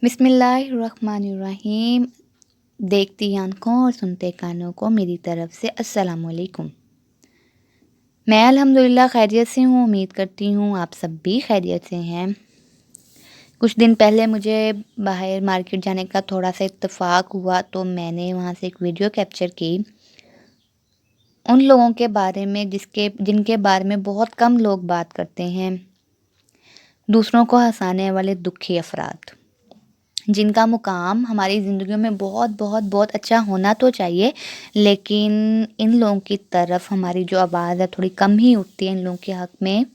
बिस्मिल्लाहिर्रहमानिर्रहीम। देखती आँखों और सुनते कानों को मेरी तरफ से अस्सलाम वालेकुम। मैं अल्हम्दुलिल्लाह खैरियत से हूँ, उम्मीद करती हूँ आप सब भी खैरियत से हैं। कुछ दिन पहले मुझे बाहर मार्केट जाने का थोड़ा-सा इत्तेफ़ाक हुआ, तो मैंने वहाँ से एक वीडियो कैप्चर की, उन लोगों के बारे में जिनके बारे में बहुत कम लोग बात करते हैं, दूसरों को हँसाने वाले दुखी अफ़राद। जिनका मुकाम हमारी ज़िंदगियों में बहुत बहुत बहुत अच्छा होना तो चाहिए, लेकिन इन लोगों की तरफ हमारी जो आवाज़ है थोड़ी कम ही उठती है इन लोगों के हक़ में।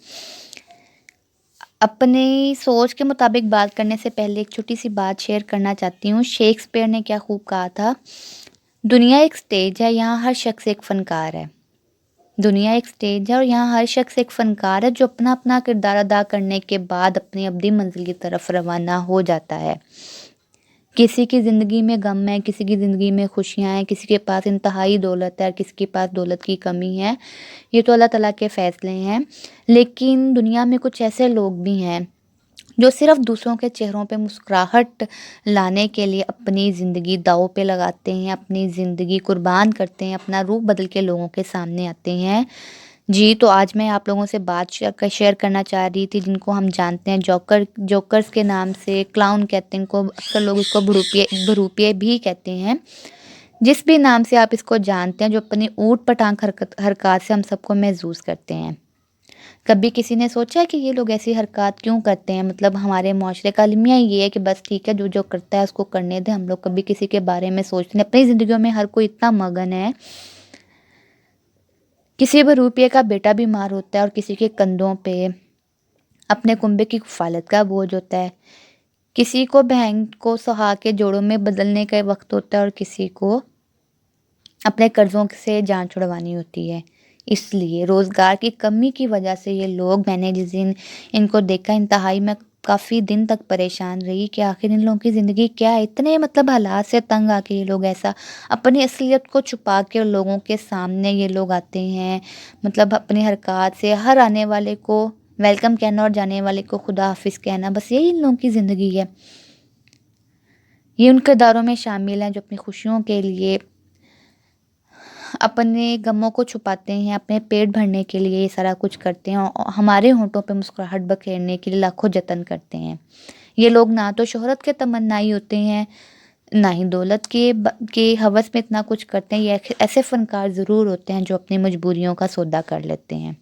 अपनी सोच के मुताबिक बात करने से पहले एक छोटी-सी बात शेयर करना चाहती हूँ। शेक्सपियर ने क्या खूब कहा था, दुनिया एक स्टेज है, यहाँ हर शख़्स एक फ़नकार है। दुनिया एक स्टेज है और यहाँ हर शख़्स एक फ़नकार है जो अपना-अपना किरदार अदा करने के बाद अपनी अब्दी मंज़िल की तरफ रवाना हो जाता है। किसी की ज़िंदगी में गम है, किसी की ज़िंदगी में खुशियाँ हैं, किसी के पास इंतहाई दौलत है और किसी के पास दौलत की कमी है। ये तो अल्लाह ताला के फ़ैसले हैं। लेकिन दुनिया में कुछ ऐसे लोग भी हैं, जो सिर्फ़ दूसरों के चेहरों पे मुस्कुराहट लाने के लिए अपनी ज़िंदगी दाँव पे लगाते हैं, अपनी ज़िंदगी कुर्बान करते हैं, अपना रूप बदल के लोगों के सामने आते हैं। जी, तो आज मैं आप लोगों से बात शेयर करना चाह रही थी, जिनको हम जानते हैं जोकर्स के नाम से, क्लाउन कहते हैं इनको, अक्सर लोग इसको बहरूपिये भी कहते हैं। जिस भी नाम से आप इसको जानते हैं, जो अपनी ऊट-पटांग हरकत से हम सबको महज़ूज़ करते हैं। कभी किसी ने सोचा है कि ये लोग ऐसी हरकत क्यों करते हैं? मतलब हमारे मुआशरे का अलमिया ये है कि बस ठीक है, जो-जो करता है उसको करने दें, हम लोग कभी किसी के बारे में सोचते नहीं। अपनी ज़िंदगियों में हर कोई इतना मगन है, किसी बहरूपिये का बेटा बीमार होता है और किसी के कंधों पे अपने कुंबे की कफ़ालत का बोझ होता है। किसी को बहन को सुहा के जोड़ों में बदलने का वक़्त होता है और किसी को अपने कर्ज़ों से जान छुड़वानी होती है। इसलिए रोज़गार की कमी की वजह से ये लोग, मैंने जिस दिन इनको देखा इंतहाई मैं काफ़ी दिन तक परेशान रही कि आखिर इन लोगों की ज़िंदगी क्या है? इतने मतलब हालात से तंग आके ये लोग ऐसा अपनी असलियत को छुपा के लोगों के सामने ये लोग आते हैं। मतलब अपनी हरकत से हर आने वाले को वेलकम कहना और जाने वाले को खुदा हाफ़िज़ कहना, बस यही इन लोगों की ज़िंदगी है। ये उन किरदारों में शामिल हैं जो अपनी खुशियों के लिए अपने गमों को छुपाते हैं, अपने पेट भरने के लिए ये सारा कुछ करते हैं और हमारे होंठों पे मुस्कुराहट बखेरने के लिए लाखों जतन करते हैं। ये लोग ना तो शोहरत के तमन्नाई होते हैं, ना ही दौलत के हवस में इतना कुछ करते हैं। ये ऐसे फ़नकार ज़रूर होते हैं जो अपनी मजबूरियों का सौदा कर लेते हैं।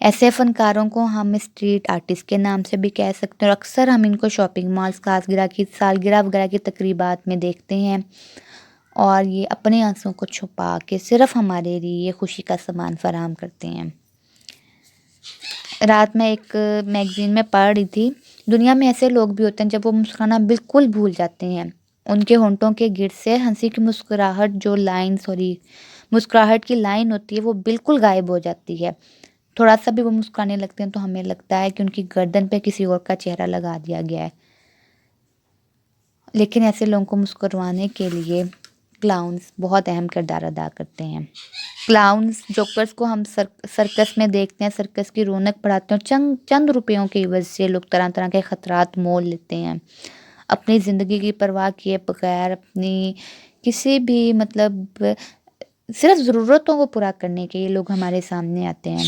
ऐसे फ़नकारों को हम स्ट्रीट आर्टिस्ट के नाम से भी कह सकते हैं और अक्सर हम इनको शॉपिंग मॉल्स, सालगिरह वगैरह की तकरीबात में देखते हैं। और ये अपने आँसुओं को छुपा के सिर्फ़ हमारे लिए खुशी का सामान फ़राहम करते हैं। रात में एक मैगज़ीन में पढ़ रही थी, दुनिया में ऐसे लोग भी होते हैं जब वो मुस्कुराना बिल्कुल भूल जाते हैं। उनके होंठों के गिर्द से हँसी की मुस्कुराहट की लाइन होती है, वो बिल्कुल गायब हो जाती है। थोड़ा-सा भी वो मुस्कुराने लगते हैं तो हमें लगता है कि उनकी गर्दन पे किसी और का चेहरा लगा दिया गया है। लेकिन ऐसे लोगों को मुस्कुराने के लिए क्लाउन्स बहुत अहम किरदार अदा करते हैं। क्लाउन्स, जोकर्स को हम सर्कस में देखते हैं, सर्कस की रौनक बढ़ाते हैं और चंद चंद रुपयों की एवज़ से लोग तरह-तरह के खतरात मोल लेते हैं। अपनी ज़िंदगी की परवाह किए बगैर अपनी किसी भी मतलब सिर्फ़ ज़रूरतों को पूरा करने के लिए लोग हमारे सामने आते हैं।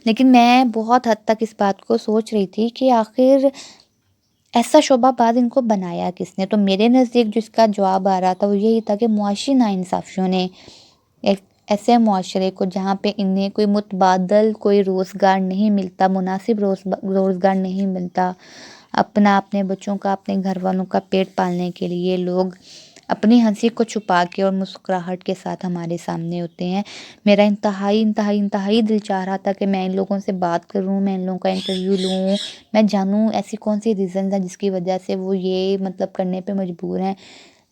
लेकिन मैं बहुत हद तक इस बात को सोच रही थी कि आखिर ऐसा शोभाबाज़ इनको बनाया किसने? तो मेरे नज़दीक जो इसका जवाब आ रहा था वो यही था कि मुआशी नाइंसाफ़ियों ने एक ऐसे मुआशरे को जहाँ पे इन्हें कोई मुतबादल कोई रोज़गार नहीं मिलता, मुनासिब रोज़गार नहीं मिलता, अपने बच्चों का, अपने घरवालों का पेट पालने के लिए लोग अपनी हँसी को छुपा के और मुस्कुराहट के साथ हमारे सामने होते हैं। मेरा इंतहाई दिल चाह रहा था कि मैं इन लोगों से बात करूँ, मैं इन लोगों का इंटरव्यू लूँ, मैं जानूँ ऐसी कौन-सी रीज़न्स हैं जिसकी वजह से वो ये मतलब करने पे मजबूर हैं।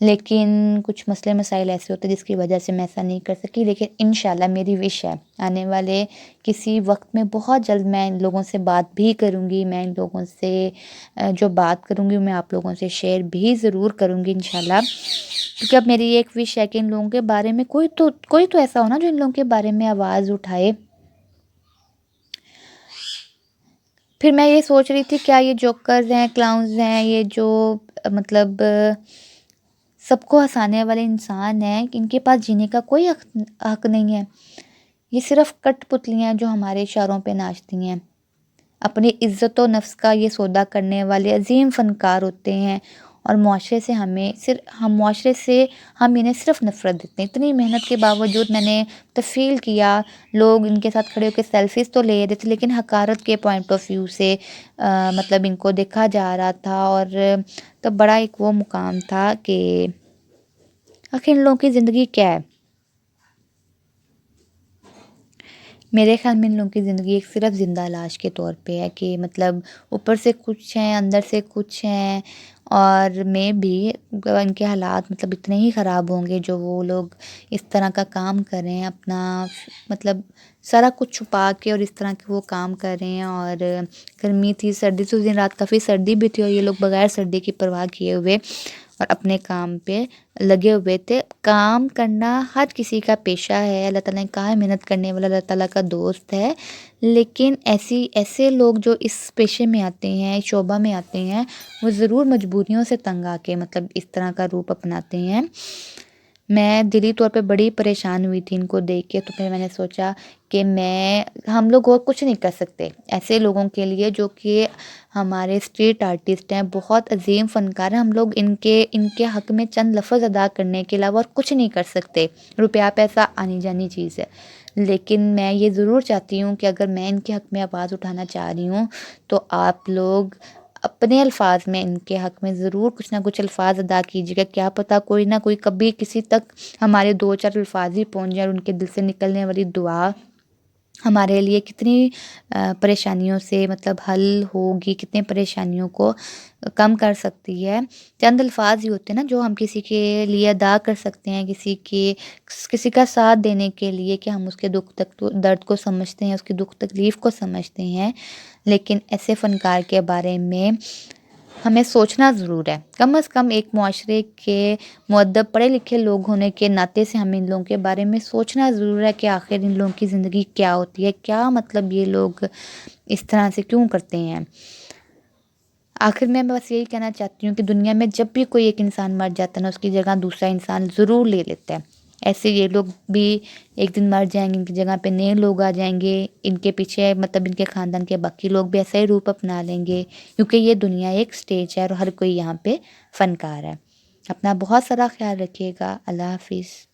लेकिन कुछ मसले मसाइल ऐसे होते हैं जिसकी वजह से मैं ऐसा नहीं कर सकी, लेकिन इंशाल्लाह मेरी विश है, आने वाले किसी वक़्त में बहुत जल्द मैं इन लोगों से बात भी करूँगी। मैं इन लोगों से जो बात करूँगी मैं आप लोगों से शेयर भी ज़रूर करूँगी इंशाल्लाह। क्योंकि अब मेरी एक विश है कि इन लोगों के बारे में कोई तो ऐसा हो ना जो इन लोगों के बारे में आवाज़ उठाए। پھر میں یہ سوچ رہی تھی کیا یہ جوکرز ہیں، کلاؤنز ہیں، یہ جو مطلب سب کو ہنسانے والے انسان ہیں، ان کے پاس جینے کا کوئی حق نہیں ہے. یہ صرف کٹ پتلیاں ہیں جو ہمارے اشاروں پہ ناچتی ہیں. اپنی عزت و نفس کا یہ سودا کرنے والے عظیم فنکار ہوتے ہیں، اور معاشرے سے ہم انہیں صرف نفرت دیتے ہیں. اتنی محنت کے باوجود میں نے تفصیل کیا، لوگ ان کے ساتھ کھڑے ہو کے سیلفیز تو لے رہے تھے، لیکن حقارت کے پوائنٹ آف ویو سے مطلب ان کو دیکھا جا رہا تھا. اور تب بڑا ایک وہ مقام تھا کہ آخر ان لوگوں کی زندگی کیا ہے. میرے خیال میں ان لوگوں کی زندگی ایک صرف زندہ لاش کے طور پہ ہے، کہ مطلب اوپر سے کچھ ہیں، اندر سے کچھ ہیں. اور میں بھی ان کے حالات مطلب اتنے ہی خراب ہوں گے جو وہ لوگ اس طرح کا کام کریں، اپنا مطلب سارا کچھ چھپا کے اور اس طرح کے وہ کام کر رہے ہیں. اور گرمی تھی، سردی تھی، اس دن رات کافی سردی بھی تھی، اور یہ لوگ بغیر سردی کی پرواہ کیے ہوئے اور اپنے کام پہ لگے ہوئے تھے. کام کرنا ہر کسی کا پیشہ ہے، اللہ تعالیٰ نے کہا ہے محنت کرنے والا اللہ تعالیٰ کا دوست ہے. لیکن ایسے لوگ جو اس پیشے میں آتے ہیں، اس شعبہ میں آتے ہیں، وہ ضرور مجبوریوں سے تنگ آ کے مطلب اس طرح کا روپ اپناتے ہیں. میں دلی طور پہ بڑی پریشان ہوئی تھی ان کو دیکھ کے. تو پھر میں نے سوچا کہ ہم لوگ اور کچھ نہیں کر سکتے ایسے لوگوں کے لیے جو کہ ہمارے اسٹریٹ آرٹسٹ ہیں، بہت عظیم فنکار ہیں. ہم لوگ ان کے حق میں چند لفظ ادا کرنے کے علاوہ اور کچھ نہیں کر سکتے. روپیہ پیسہ آنی جانی چیز ہے، لیکن میں یہ ضرور چاہتی ہوں کہ اگر میں ان کے حق میں آواز اٹھانا چاہ رہی ہوں تو آپ لوگ اپنے الفاظ میں ان کے حق میں ضرور کچھ نہ کچھ الفاظ ادا کیجیے گا. کیا پتہ کوئی نہ کوئی کبھی کسی تک ہمارے 2-4 الفاظ ہی پہنچ جائے، اور ان کے دل سے نکلنے والی دعا ہمارے لیے کتنی پریشانیوں سے مطلب حل ہوگی، کتنی پریشانیوں کو کم کر سکتی ہے. چند الفاظ ہی ہوتے ہیں نا جو ہم کسی کے لیے ادا کر سکتے ہیں، کسی کا ساتھ دینے کے لیے، کہ ہم اس کے درد کو سمجھتے ہیں، اس کی دکھ تکلیف کو سمجھتے ہیں. لیکن ایسے فنکار کے بارے میں ہمیں سوچنا ضرور ہے. کم از کم ایک معاشرے کے مؤدب پڑھے لکھے لوگ ہونے کے ناطے سے ہمیں ان لوگوں کے بارے میں سوچنا ضرور ہے کہ آخر ان لوگوں کی زندگی کیا ہوتی ہے، کیا مطلب یہ لوگ اس طرح سے کیوں کرتے ہیں. آخر میں بس یہی کہنا چاہتی ہوں کہ دنیا میں جب بھی کوئی ایک انسان مر جاتا ہے نا، اس کی جگہ دوسرا انسان ضرور لے لیتا ہے. ایسے یہ لوگ بھی ایک دن مر جائیں گے، ان کی جگہ پہ نئے لوگ آ جائیں گے، ان کے پیچھے مطلب ان کے خاندان کے باقی لوگ بھی ایسا ہی روپ اپنا لیں گے، کیونکہ یہ دنیا ایک سٹیج ہے اور ہر کوئی یہاں پہ فنکار ہے. اپنا بہت سارا خیال رکھیے گا. اللہ حافظ.